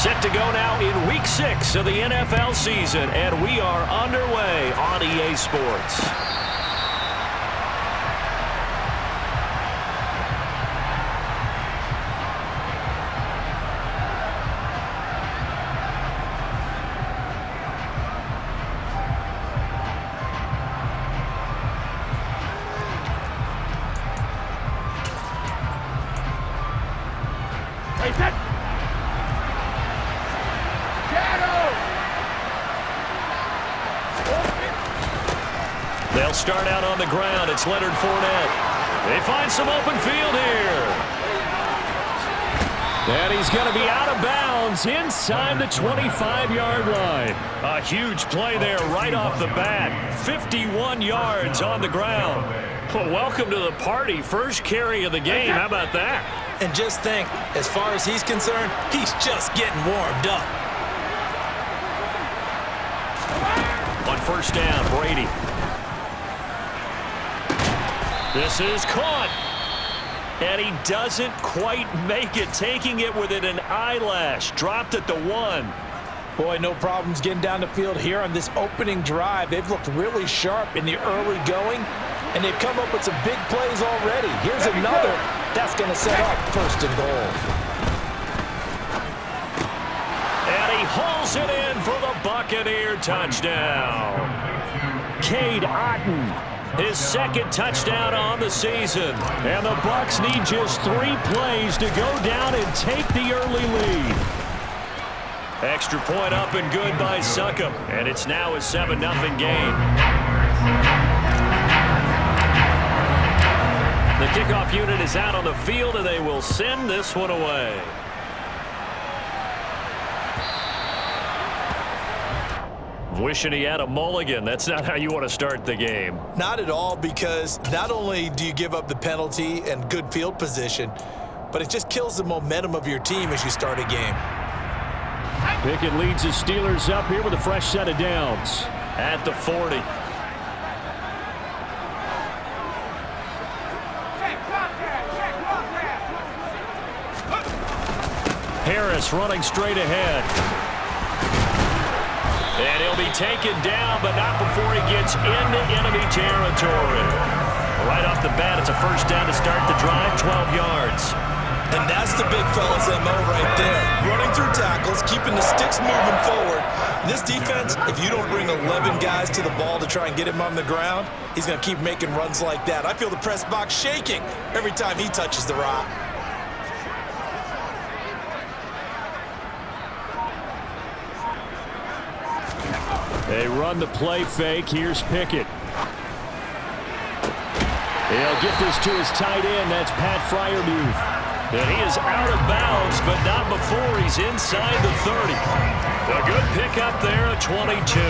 Set to go now in Week 6 of the NFL season, and we are underway on EA Sports. They'll start out on the ground. It's Leonard Fournette. They find some open field here. And he's going to be out of bounds inside the 25-yard line. A huge play there right off the bat. 51 yards on the ground. Well, welcome to the party. First carry of the game. How about that? And just think, as far as he's concerned, he's just getting warmed up. On first down, Brady. This is caught. And he doesn't quite make it, taking it within an eyelash. Dropped at the 1. Boy, no problems getting down the field here on this opening drive. They've looked really sharp in the early going, and they've come up with some big plays already. Here's another. That's going to set up first and goal. And he hauls it in for the Buccaneer touchdown. Cade Otton. His second touchdown on the season. And the Bucs need just 3 plays to go down and take the early lead. Extra point up and good by Succop. And it's now a 7-0 game. The kickoff unit is out on the field, and they will send this one away. Wishing he had a mulligan. That's not how you want to start the game. Not at all, because not only do you give up the penalty and good field position, but it just kills the momentum of your team as you start a game. Pickett leads the Steelers up here with a fresh set of downs at the 40. Harris running straight ahead. And he'll be taken down, but not before he gets into enemy territory. Right off the bat, it's a first down to start the drive, 12 yards. And that's the big fella's MO right there. Running through tackles, keeping the sticks moving forward. This defense, if you don't bring 11 guys to the ball to try and get him on the ground, he's going to keep making runs like that. I feel the press box shaking every time he touches the rock. They run the play fake. Here's Pickett. He'll get this to his tight end. That's Pat Freiermuth. And he is out of bounds, but not before he's inside the 30. A good pickup there at 22.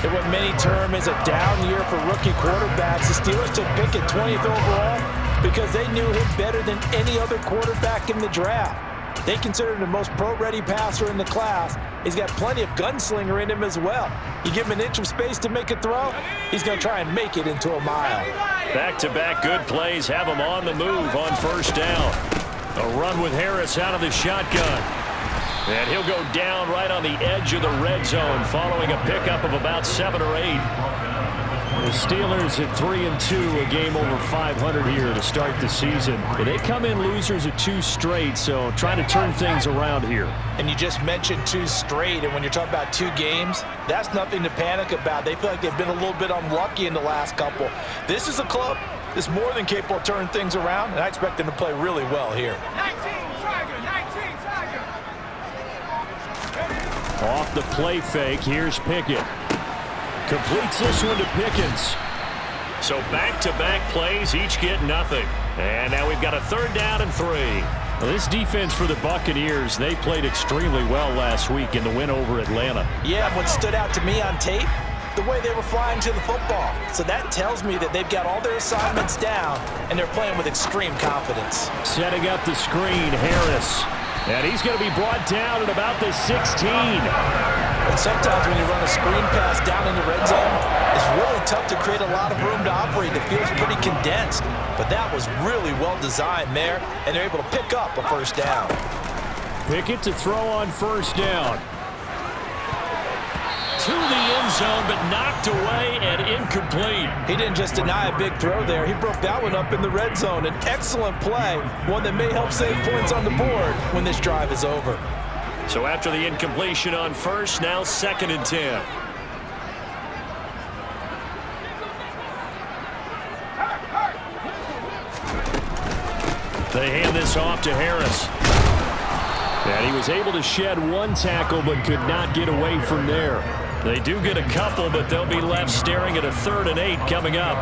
And what many term is a down year for rookie quarterbacks, the Steelers took Pickett 20th overall because they knew him better than any other quarterback in the draft. They consider him the most pro-ready passer in the class. He's got plenty of gunslinger in him as well. You give him an inch of space to make a throw, he's going to try and make it into a mile. Back-to-back good plays have him on the move on first down. A run with Harris out of the shotgun. And he'll go down right on the edge of the red zone following a pickup of about 7 or 8. The Steelers at 3-2, a game over 500 here to start the season. But they come in losers of 2 straight, so trying to turn things around here. And you just mentioned 2 straight, and when you're talking about 2 games, that's nothing to panic about. They feel like they've been a little bit unlucky in the last couple. This is a club that's more than capable of turning things around, and I expect them to play really well here. 19 Tiger. Off the play fake, here's Pickett. Completes this one to Pickens. So back-to-back plays, each get nothing. And now we've got a 3rd down and 3. Well, this defense for the Buccaneers, they played extremely well last week in the win over Atlanta. Yeah, what stood out to me on tape, the way they were flying to the football. So that tells me that they've got all their assignments down, and they're playing with extreme confidence. Setting up the screen, Harris. And he's going to be brought down at about the 16. And sometimes when you run a screen pass down in the red zone, it's really tough to create a lot of room to operate. It feels pretty condensed. But that was really well designed there, and they're able to pick up a first down. Pickett to throw on first down. To the end zone, but knocked away and incomplete. He didn't just deny a big throw there. He broke that one up in the red zone. An excellent play, one that may help save points on the board when this drive is over. So after the incompletion on first, now 2nd and 10. They hand this off to Harris. And he was able to shed one tackle but could not get away from there. They do get a couple, but they'll be left staring at a 3rd and 8 coming up.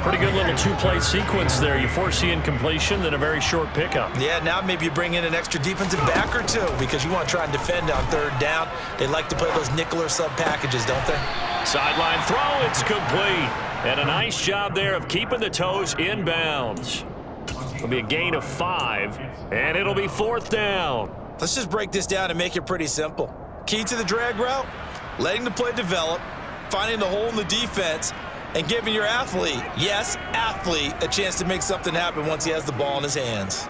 Pretty good little two-play sequence there. You force the incompletion, then a very short pickup. Yeah, now maybe you bring in an extra defensive back or two because you want to try and defend on 3rd down. They like to play those nickel or sub packages, don't they? Sideline throw, it's complete. And a nice job there of keeping the toes in bounds. It'll be a gain of 5, and it'll be 4th down. Let's just break this down and make it pretty simple. Key to the drag route, letting the play develop, finding the hole in the defense, and giving your athlete, yes, athlete, a chance to make something happen once he has the ball in his hands.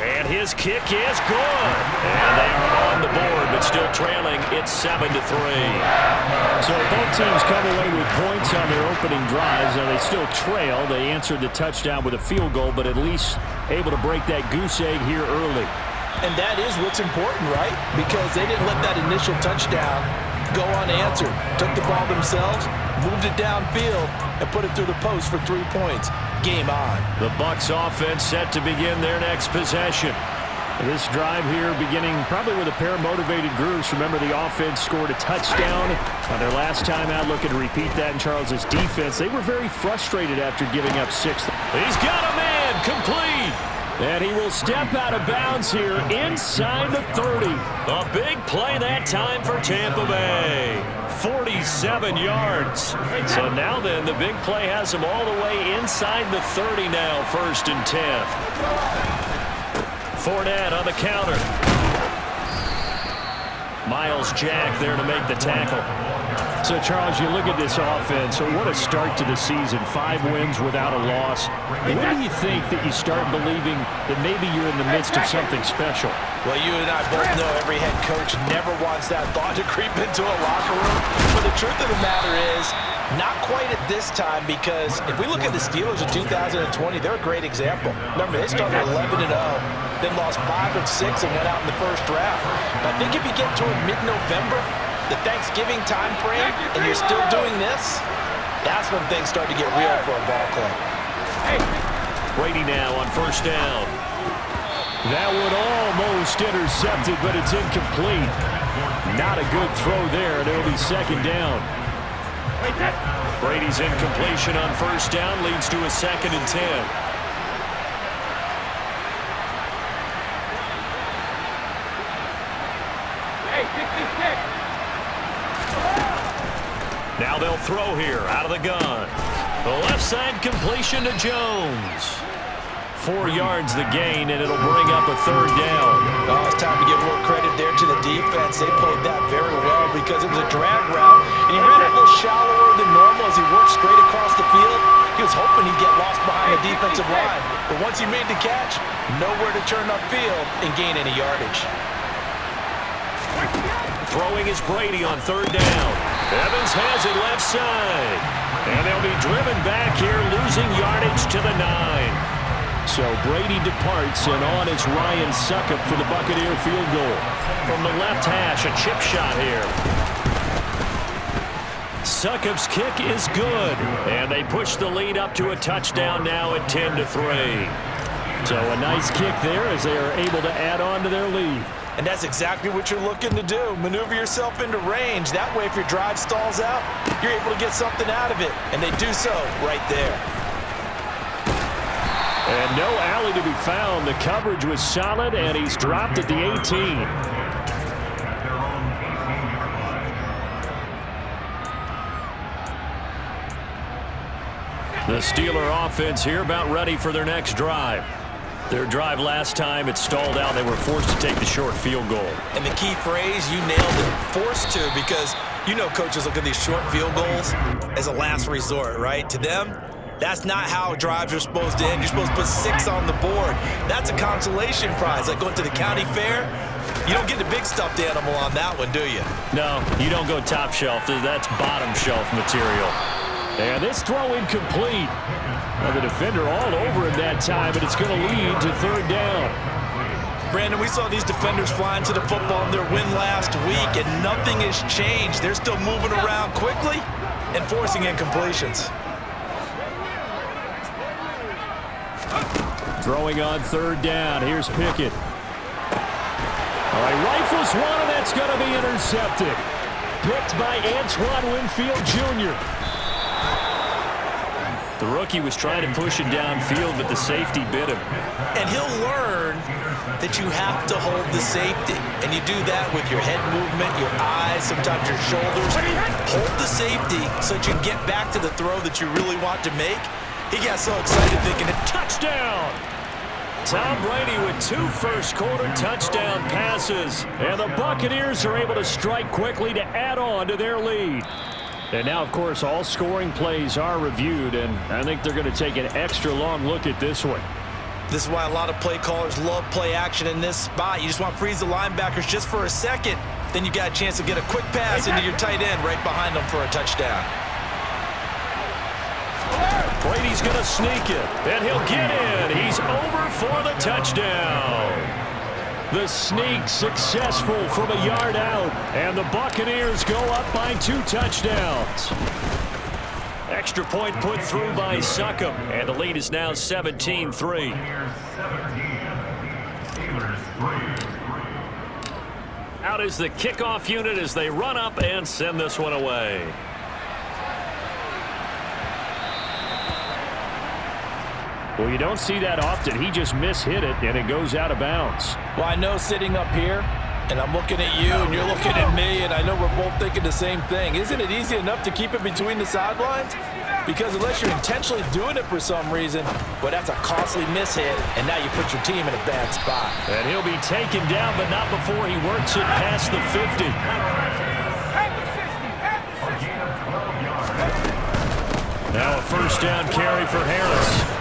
And his kick is good. And they are on the board, but still trailing. It's 7-3. So both teams come away with points on their opening drives. Now they still trail. They answered the touchdown with a field goal, but at least able to break that goose egg here early. And that is what's important, right? Because they didn't let that initial touchdown go unanswered. Took the ball themselves, moved it downfield, and put it through the post for 3 points. Game on. The Bucs offense set to begin their next possession. This drive here beginning probably with a pair of motivated groups. Remember, the offense scored a touchdown on their last time out. Looking to repeat that in Charles's defense. They were very frustrated after giving up 6. He's got a man complete. And he will step out of bounds here inside the 30. A big play that time for Tampa Bay. 47 yards. So now then, the big play has him all the way inside the 30 now, 1st and 10. Fournette on the counter. Miles Jack there to make the tackle. So, Charles, you look at this offense, so what a start to the season. 5 wins without a loss. When do you think that you start believing that maybe you're in the midst of something special? Well, you and I both know every head coach never wants that thought to creep into a locker room. But the truth of the matter is, not quite at this time, because if we look at the Steelers in 2020, they're a great example. Remember, they started 11-0, then lost 5 of 6 and went out in the first round. But I think if you get toward mid-November, the Thanksgiving time frame, and you're still doing this, that's when things start to get real for a ball club. Brady now on 1st down. That one almost intercepted, but it's incomplete. Not a good throw there, and it'll be 2nd down. Brady's incompletion on 1st down leads to a 2nd and 10. Now they'll throw here out of the gun. The left side completion to Jones. 4 yards the gain, and it'll bring up a 3rd down. Oh, it's time to give a little credit there to the defense. They played that very well because it was a drag route, and he ran it a little shallower than normal as he worked straight across the field. He was hoping he'd get lost behind the defensive line, but once he made the catch, nowhere to turn upfield and gain any yardage. Throwing is Brady on 3rd down. Evans has it left side. And they'll be driven back here, losing yardage to the 9. So Brady departs, and on is Ryan Succop for the Buccaneer field goal. From the left hash, a chip shot here. Succop's kick is good. And they push the lead up to a touchdown now at 10-3. So a nice kick there as they are able to add on to their lead. And that's exactly what you're looking to do. Maneuver yourself into range. That way, if your drive stalls out, you're able to get something out of it. And they do so right there. And no alley to be found. The coverage was solid, and he's dropped at the 18. The Steeler offense here about ready for their next drive. Their drive last time, it stalled out. They were forced to take the short field goal. And the key phrase, you nailed it, forced to, because you know coaches look at these short field goals as a last resort, right? To them, That's not how drives are supposed to end. You're supposed to put 6 on the board. That's a consolation prize. Like going to the county fair, you don't get the big stuffed animal on that one, do you? No, you don't go top shelf. That's bottom shelf material. And this throw incomplete. Well, the defender all over him that time, but it's going to lead to third down. Brandon, we saw these defenders flying to the football in their win last week, and nothing has changed. They're still moving around quickly and forcing incompletions. Throwing on third down. Here's Pickett. All right, rifles one, and that's going to be intercepted. Picked by Antoine Winfield Jr. The rookie was trying to push it downfield, but the safety bit him. And he'll learn that you have to hold the safety. And you do that with your head movement, your eyes, sometimes your shoulders. Hold the safety so that you can get back to the throw that you really want to make. He got so excited thinking, touchdown! Tom Brady with 2 first-quarter touchdown passes. And the Buccaneers are able to strike quickly to add on to their lead. And now, of course, all scoring plays are reviewed, and I think they're going to take an extra long look at this one. This is why a lot of play callers love play action in this spot. You just want to freeze the linebackers just for a second. Then you got a chance to get a quick pass into your tight end right behind them for a touchdown. Brady's going to sneak it, and he'll get in. He's over for the touchdown. The sneak successful from a yard out, and the Buccaneers go up by 2 touchdowns. Extra point put through by Succop, and the lead is now 17-3. Out is the kickoff unit as they run up and send this one away. Well, you don't see that often. He just mishit it, and it goes out of bounds. Well, I know sitting up here, and I'm looking at you, and you're looking at me, and I know we're both thinking the same thing. Isn't it easy enough to keep it between the sidelines? Because unless you're intentionally doing it for some reason, well, that's a costly mishit, and now you put your team in a bad spot. And he'll be taken down, but not before he works it past the 50. Now a first down carry for Harris.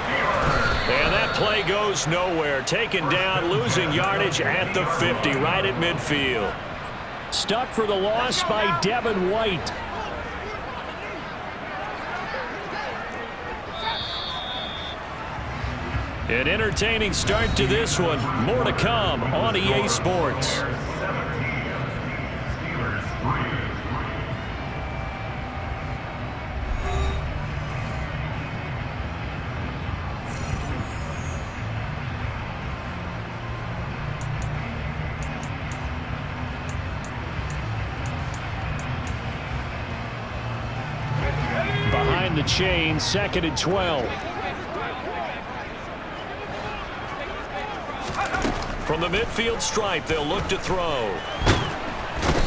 And that play goes nowhere. Taken down, losing yardage at the 50, right at midfield. Stuck for the loss by Devin White. An entertaining start to this one. More to come on EA Sports. Behind the chain, 2nd and 12. From the midfield stripe, they'll look to throw.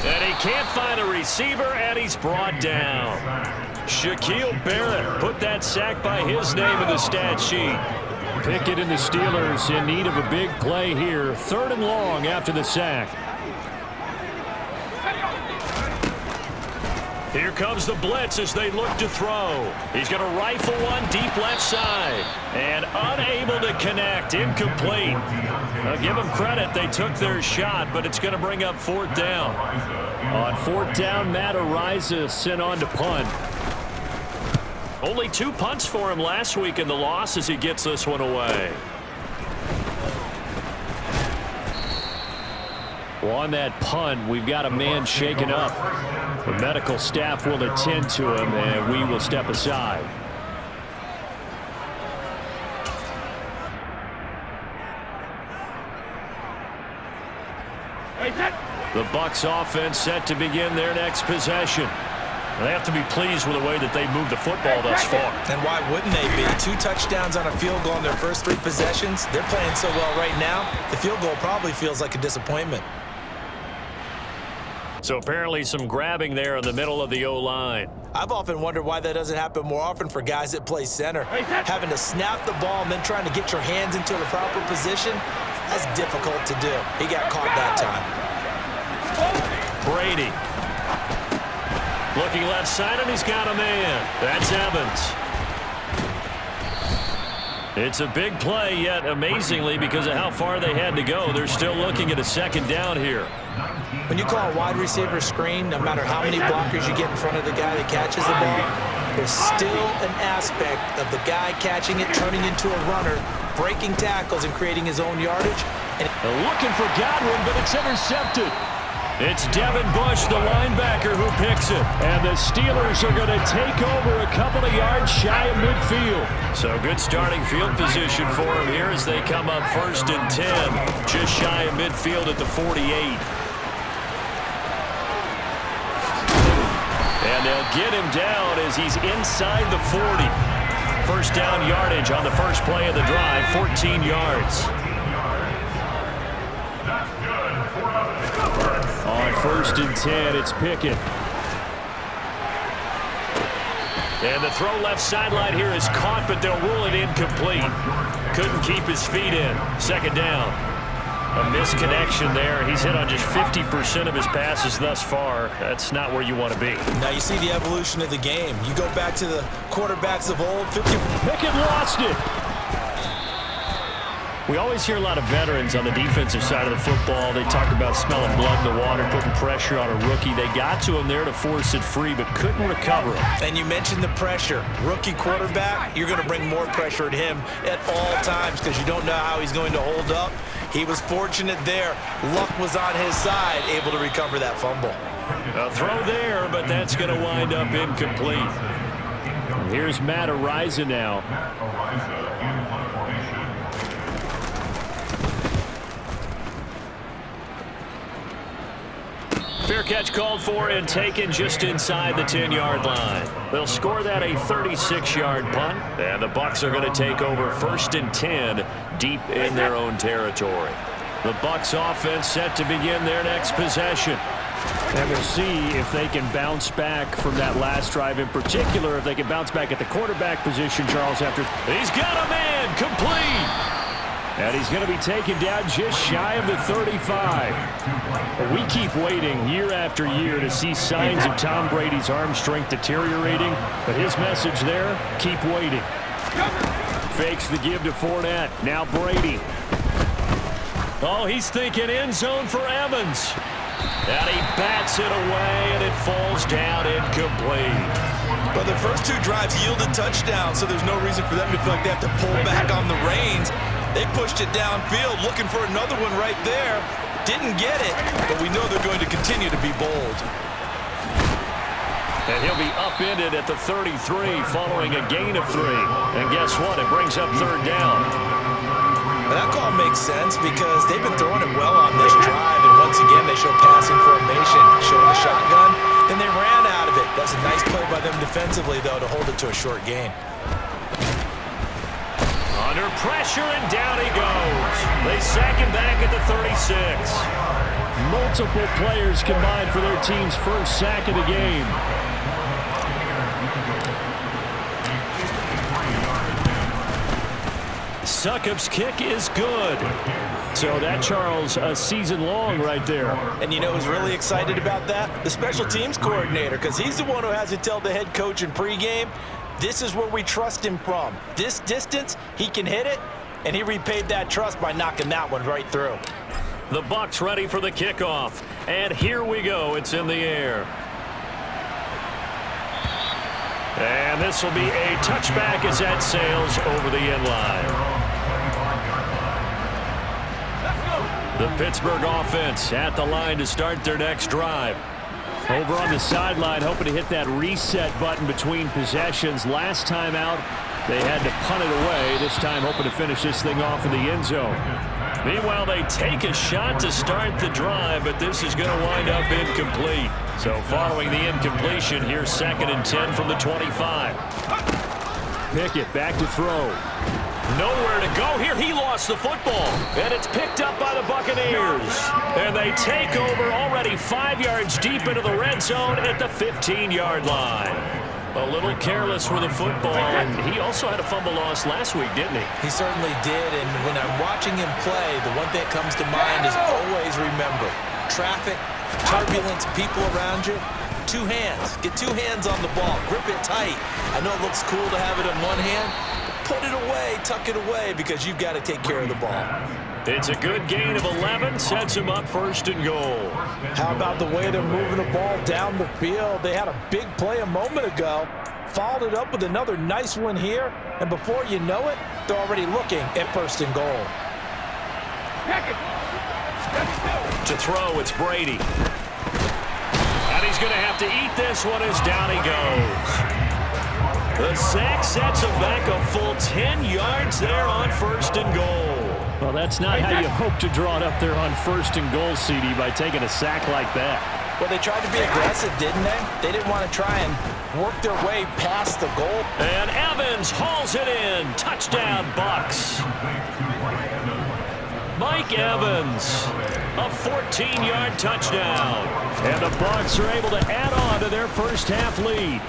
And he can't find a receiver, and he's brought down. Shaquille Barrett put that sack by his name in the stat sheet. Pickett and the Steelers in need of a big play here. 3rd and long after the sack. Here comes the blitz as they look to throw. He's going to rifle one deep left side. And unable to connect. Incomplete. I'll give them credit. They took their shot, but it's going to bring up 4th down. On 4th down, Matt Ariza sent on to punt. Only 2 punts for him last week in the loss as he gets this one away. Well, on that punt, we've got a man shaken up. The medical staff will attend to him, and we will step aside. The Bucs offense set to begin their next possession. They have to be pleased with the way that they've moved the football thus far. And why wouldn't they be? 2 touchdowns on a field goal in their first 3 possessions. They're playing so well right now, the field goal probably feels like a disappointment. So apparently some grabbing there in the middle of the O-line. I've often wondered why that doesn't happen more often for guys that play center. Having to snap the ball and then trying to get your hands into the proper position, that's difficult to do. He got caught that time. Brady. Looking left side, and he's got a man. That's Evans. It's a big play, yet amazingly, because of how far they had to go, they're still looking at a second down here. When you call a wide receiver screen, no matter how many blockers you get in front of the guy that catches the ball, there's still an aspect of the guy catching it, turning into a runner, breaking tackles, and creating his own yardage. And looking for Godwin, but it's intercepted. It's Devin Bush, the linebacker, who picks it. And the Steelers are going to take over a couple of yards shy of midfield. So good starting field position for them here as they come up 1st and 10, just shy of midfield at the 48. And they'll get him down as he's inside the 40. First down yardage on the first play of the drive, 14 yards. On 1st and 10, it's Pickett. And the throw left sideline here is caught, but they'll rule it incomplete. Couldn't keep his feet in. Second down. A misconnection there. He's hit on just 50% of his passes thus far. That's not where you want to be. now you see the evolution of the game. You go back to the quarterbacks of old. Pickett lost it. We always hear a lot of veterans on the defensive side of the football. They talk about smelling blood in the water, putting pressure on a rookie. They got to him there to force it free, but couldn't recover it. And you mentioned the pressure. Rookie quarterback, you're going to bring more pressure at him at all times because you don't know how he's going to hold up. He was fortunate there. Luck was on his side, able to recover that fumble. A throw there, but that's going to wind up incomplete. Here's Matt Ariza now. Fair catch called for and taken just inside the 10-yard line. They'll score that a 36-yard punt, and the Bucs are going to take over 1st and 10 deep in their own territory. The Bucs offense set to begin their next possession. And we'll see if they can bounce back from that last drive in particular, if they can bounce back at the quarterback position, Charles, after. He's got a man complete. And he's going to be taken down just shy of the 35. But we keep waiting year after year to see signs of Tom Brady's arm strength deteriorating. But his message there, keep waiting. Fakes the give to Fournette. Now Brady. Oh, he's thinking end zone for Evans. And he bats it away, and it falls down incomplete. But the first two drives yielded touchdowns, so there's no reason for them to feel like they have to pull back on the reins. They pushed it downfield, looking for another one right there. Didn't get it, but we know they're going to continue to be bold. And he'll be upended at the 33 following a gain of 3. And guess what? It brings up 3rd down. And that call makes sense because they've been throwing it well on this drive, and once again they show passing formation, showing the shotgun. Then they ran out of it. That's a nice play by them defensively, though, to hold it to a short gain. Under pressure, and down he goes. They sack him back at the 36. Multiple players combined for their team's first sack of the game. Succop's kick is good. So that, Charles, a season long right there. And you know who's really excited about that? The special teams coordinator, because he's the one who has to tell the head coach in pregame, this is where we trust him from. This distance, he can hit it, and he repaid that trust by knocking that one right through. The Bucs ready for the kickoff. And here we go. It's in the air. And this will be a touchback as that sails over the end line. The Pittsburgh offense at the line to start their next drive. Over on the sideline, hoping to hit that reset button between possessions. Last time out, they had to punt it away. This time, hoping to finish this thing off in the end zone. Meanwhile, they take a shot to start the drive, but this is going to wind up incomplete. So following the incompletion, here's 2nd and 10 from the 25. Pickett back to throw. Nowhere to go here. He lost the football, and it's picked up by the Buccaneers. And they take over already 5 yards deep into the red zone at the 15-yard line. A little careless with the football, and he also had a fumble loss last week, didn't he? He certainly did, and when I'm watching him play, the one thing that comes to mind is always remember, traffic, turbulence, people around you, 2 hands. Get 2 hands on the ball. Grip it tight. I know it looks cool to have it in one hand. put it away, tuck it away, because you've got to take care of the ball. It's a good gain of 11, sets him up first and goal. How about the way they're moving the ball down the field? They had a big play a moment ago, followed it up with another nice one here, and before you know it, they're already looking at first and goal. To throw, it's Brady. And he's going to have to eat this one as down he goes. The sack sets him back a full 10 yards there on first and goal. Well, that's not how you hope to draw it up there on first and goal, CD, by taking a sack like that. Well, they tried to be aggressive, didn't they? They didn't want to try and work their way past the goal. And Evans hauls it in. Touchdown, Bucs. Mike Evans, a 14-yard touchdown. And the Bucs are able to add on to their first half lead.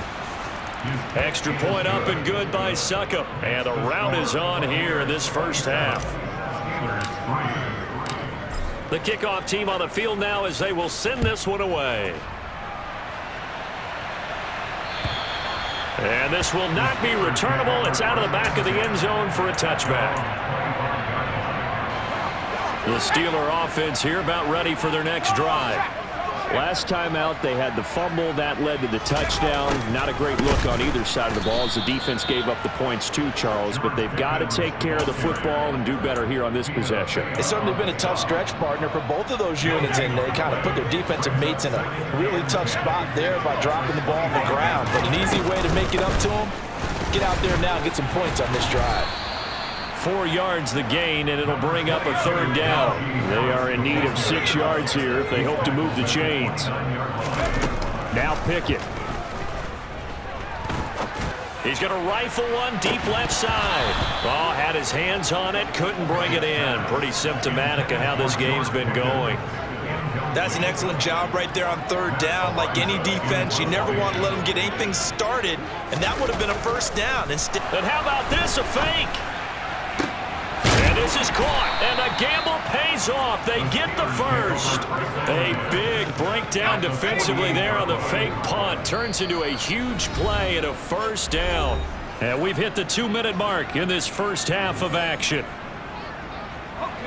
Extra point up and good by Succop. And the rout is on here in this first half. The kickoff team on the field now as they will send this one away. And this will not be returnable. It's out of the back of the end zone for a touchback. The Steeler offense here about ready for their next drive. Last time out, they had the fumble. That led to the touchdown. Not a great look on either side of the ball as the defense gave up the points too, Charles. But they've got to take care of the football and do better here on this possession. It's certainly been a tough stretch, partner, for both of those units, and they kind of put their defensive mates in a really tough spot there by dropping the ball on the ground. But an easy way to make it up to them, get out there now and get some points on this drive. 4 yards the gain, and it'll bring up a third down. They are in need of 6 yards here if they hope to move the chains. Now Pickett. He's going to rifle one deep left side. Oh, had his hands on it, couldn't bring it in. Pretty symptomatic of how this game's been going. That's an excellent job right there on third down. Like any defense, you never want to let them get anything started, and that would have been a first down. Instead, and how about this, a fake? And this is caught, and the gamble pays off. They get the first. A big breakdown defensively there on the fake punt. Turns into a huge play and a first down. And we've hit the 2-minute mark in this first half of action.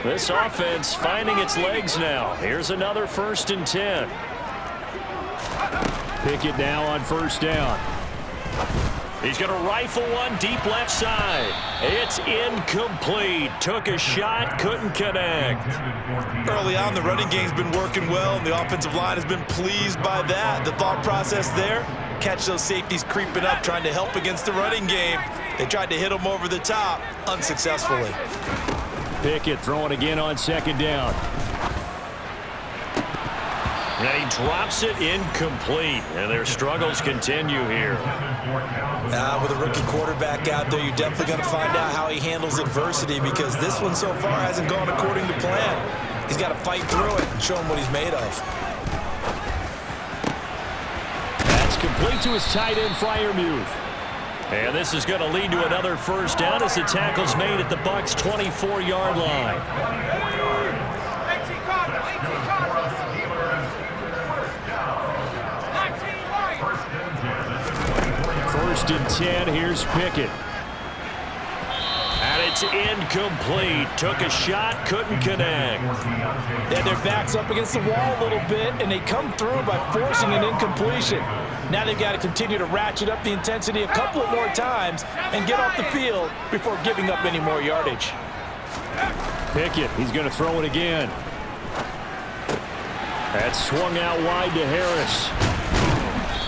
This offense finding its legs now. Here's another 1st and 10. Pickett now on first down. He's going to rifle one deep left side. It's incomplete. Took a shot, couldn't connect. Early on, the running game's been working well, and the offensive line has been pleased by that. The thought process there, catch those safeties creeping up, trying to help against the running game. They tried to hit them over the top, unsuccessfully. Pickett throwing again on second down. And he drops it incomplete, and their struggles continue here. With a rookie quarterback out there, you're definitely going to find out how he handles adversity, because this one so far hasn't gone according to plan. He's got to fight through it and show him what he's made of. That's complete to his tight end, Freiermuth. And this is going to lead to another first down as the tackle's made at the Bucs' 24-yard line. 18 Cardinals, 18 Cardinals. 1st and 10, here's Pickett. And it's incomplete. Took a shot, couldn't connect. Yeah, their back's up against the wall a little bit, and they come through by forcing an incompletion. Now they've got to continue to ratchet up the intensity a couple of more times and get off the field before giving up any more yardage. Pickett, he's going to throw it again. That's swung out wide to Harris.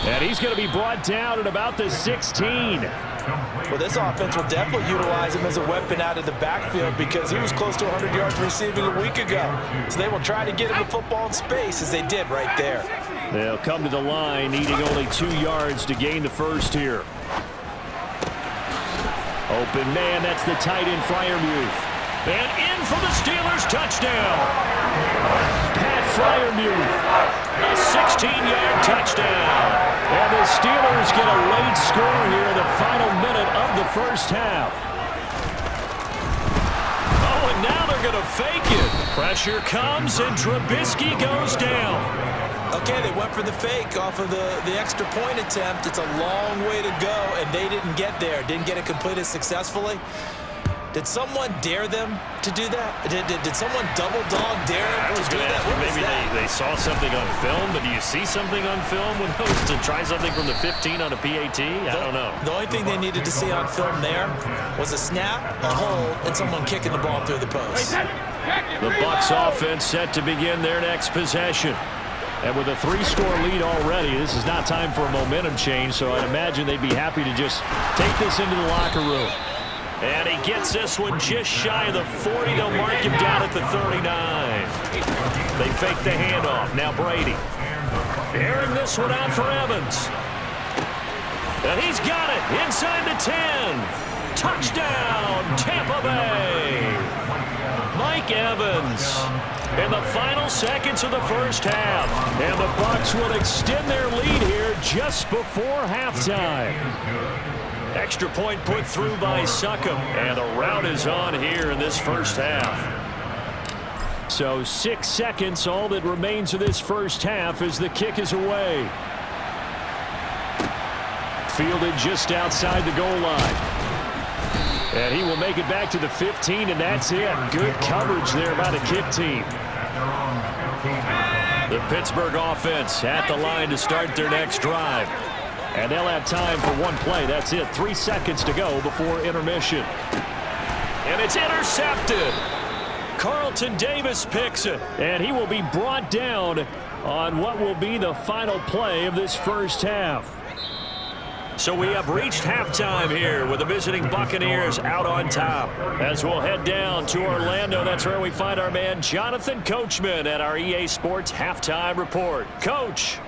And he's going to be brought down at about the 16. Well, this offense will definitely utilize him as a weapon out of the backfield, because he was close to 100 yards receiving a week ago. So they will try to get him the football in space, as they did right there. They'll come to the line, needing only 2 yards to gain the first here. Open man, that's the tight end, Freiermuth. And in for the Steelers' touchdown. Pat Freiermuth. A 16-yard touchdown. And the Steelers get a late score here in the final minute of the first half. Oh, and now they're going to fake it. Pressure comes, and Trubisky goes down. Okay, they went for the fake off of the extra point attempt. It's a long way to go, and they didn't get there. Didn't get it completed successfully. Did someone dare them to do that? Did someone double dog dare them to do that? Maybe they saw something on film, but do you see something on film when those to try something from the 15 on a PAT? I don't know. The only thing they needed to see on film there was a snap, a hold, and someone kicking the ball through the post. The Bucs offense set to begin their next possession. And with a 3-score lead already, this is not time for a momentum change, so I'd imagine they'd be happy to just take this into the locker room. And he gets this one just shy of the 40. They'll mark him down at the 39. They fake the handoff. Now Brady. Airing this one out for Evans. And he's got it inside the 10. Touchdown, Tampa Bay. Mike Evans in the final seconds of the first half. And the Bucs will extend their lead here just before halftime. Extra point put through by Succop, and the rout is on here in this first half. So 6 seconds, all that remains of this first half as the kick is away. Fielded just outside the goal line. And he will make it back to the 15, and that's it. Good coverage there by the kick team. The Pittsburgh offense at the line to start their next drive. And they'll have time for one play. That's it. 3 seconds to go before intermission. And it's intercepted. Carlton Davis picks it. And he will be brought down on what will be the final play of this first half. So we have reached halftime here with the visiting Buccaneers out on top. As we'll head down to Orlando, that's where we find our man Jonathan Coachman at our EA Sports Halftime Report. Coach.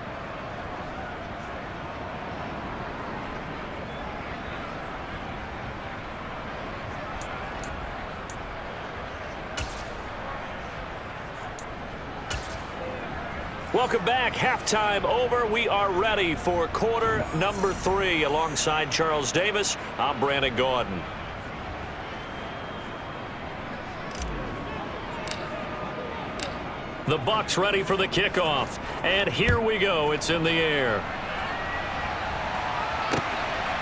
Welcome back. Halftime over. We are ready for quarter number 3. Alongside Charles Davis, I'm Brandon Gordon. The Bucs ready for the kickoff. And here we go. It's in the air.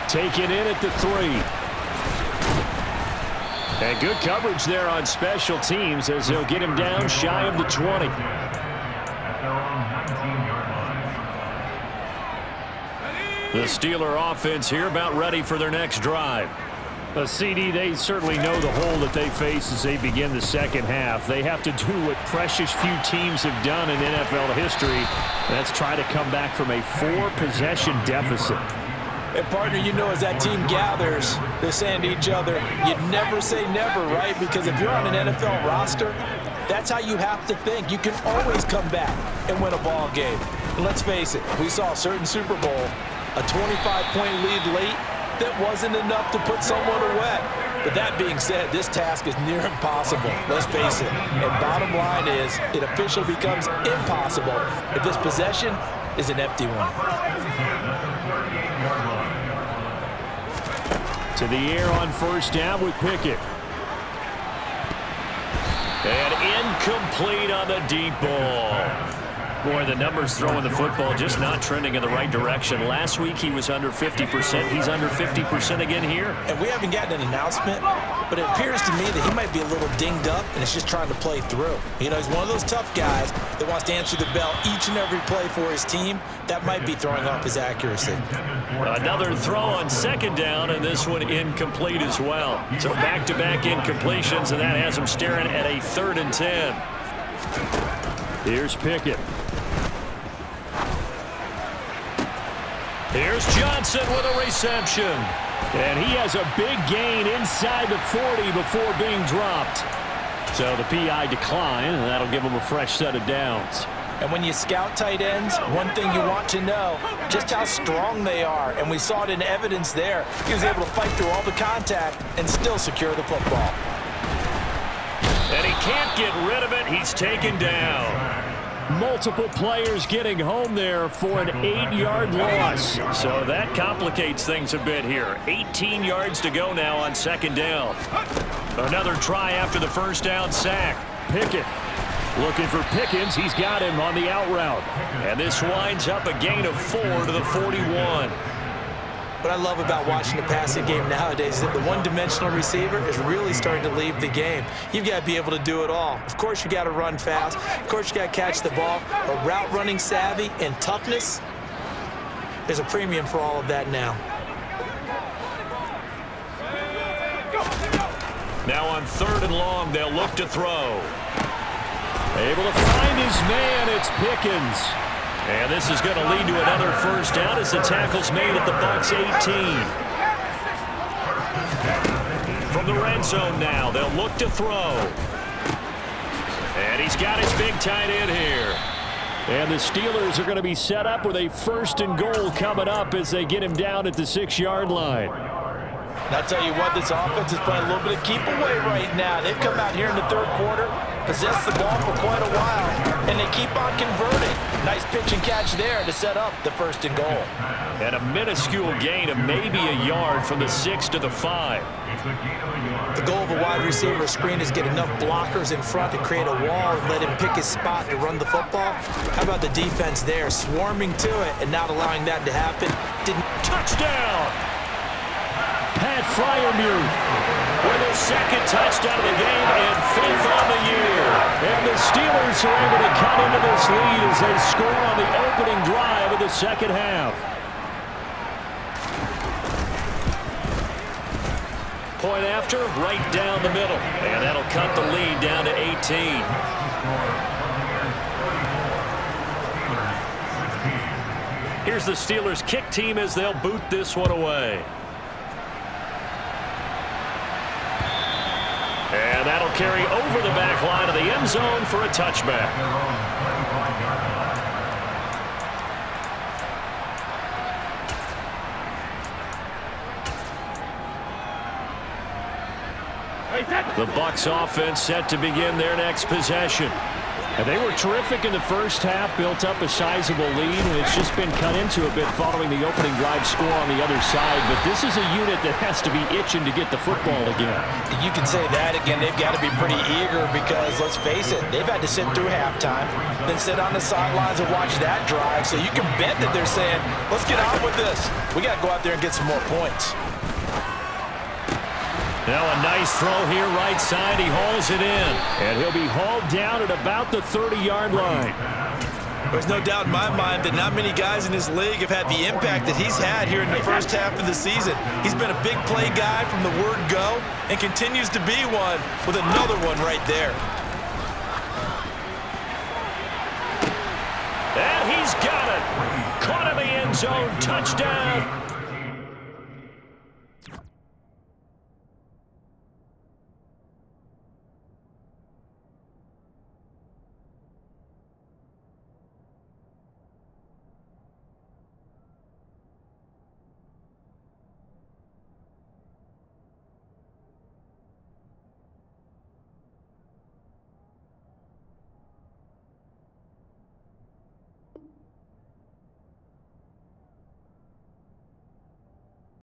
Taken in at the 3. And good coverage there on special teams as they'll get him down shy of the 20. The Steeler offense here about ready for their next drive. CD, they certainly know the hole that they face as they begin the second half. They have to do what precious few teams have done in NFL history. That's try to come back from a 4-possession deficit. And partner, you know, as that team gathers, they're saying to each other, you never say never, right? Because if you're on an NFL roster, that's how you have to think. You can always come back and win a ball game. And let's face it, we saw a certain Super Bowl, a 25-point lead late, that wasn't enough to put someone away. But that being said, this task is near impossible. Let's face it. And bottom line is, it officially becomes impossible if this possession is an empty one. To the air on first down with Pickett. And incomplete on the deep ball. Boy, the numbers throwing the football just not trending in the right direction. Last week he was under 50%. He's under 50% again here. And we haven't gotten an announcement, but it appears to me that he might be a little dinged up and is just trying to play through. You know, he's one of those tough guys that wants to answer the bell each and every play for his team. That might be throwing off his accuracy. Another throw on second down, and this one incomplete as well. So back-to-back incompletions, and that has him staring at a 3rd and 10. Here's Pickett. Here's Johnson with a reception. And he has a big gain inside the 40 before being dropped. So the PI decline, and that'll give him a fresh set of downs. And when you scout tight ends, one thing you want to know, just how strong they are. And we saw it in evidence there. He was able to fight through all the contact and still secure the football. And he can't get rid of it. He's taken down. Multiple players getting home there for an 8-yard loss. So that complicates things a bit here. 18 yards to go now on second down. Another try after the first down sack. Pickett Looking for Pickens. He's got him on the out route. And this winds up a gain of 4 to the 41. What I love about watching the passing game nowadays is that the one-dimensional receiver is really starting to leave the game. You've got to be able to do it all. Of course, you got to run fast. Of course, you got to catch the ball. But route running savvy and toughness, there's a premium for all of that now. Now on 3rd and long, they'll look to throw. Able to find his man. It's Pickens. And this is going to lead to another first down as the tackle's made at the Bucs 18. From the red zone now, they'll look to throw. And he's got his big tight end here. And the Steelers are going to be set up with a 1st and goal coming up as they get him down at the 6-yard line. And I'll tell you what, this offense is playing a little bit of keep away right now. They've come out here in the 3rd quarter, possessed the ball for quite a while, and they keep on converting. Nice pitch and catch there to set up the 1st and goal. And a minuscule gain of maybe a yard from the 6 to the 5. The goal of a wide receiver screen is get enough blockers in front to create a wall and let him pick his spot to run the football. How about the defense there, swarming to it and not allowing that to happen? Touchdown! Pat Fryermuth with his 2nd touchdown of the game and 5th on the year. And the Steelers are able to cut into this lead as they score on the opening drive of the 2nd half. Point after, right down the middle. And that'll cut the lead down to 18. Here's the Steelers kick team as they'll boot this one away. And that'll carry over the back line of the end zone for a touchback. The Bucs offense set to begin their next possession. And they were terrific in the first half, built up a sizable lead, and it's just been cut into a bit following the opening drive score on the other side. But this is a unit that has to be itching to get the football again. You can say that again. They've got to be pretty eager because, let's face it, they've had to sit through halftime, then sit on the sidelines and watch that drive. So you can bet that they're saying, let's get on with this. We got to go out there and get some more points. Now a nice throw here right side. He hauls it in. And he'll be hauled down at about the 30-yard line. There's no doubt in my mind that not many guys in this league have had the impact that he's had here in the first half of the season. He's been a big play guy from the word go and continues to be one with another one right there. And he's got it. Caught in the end zone. Touchdown.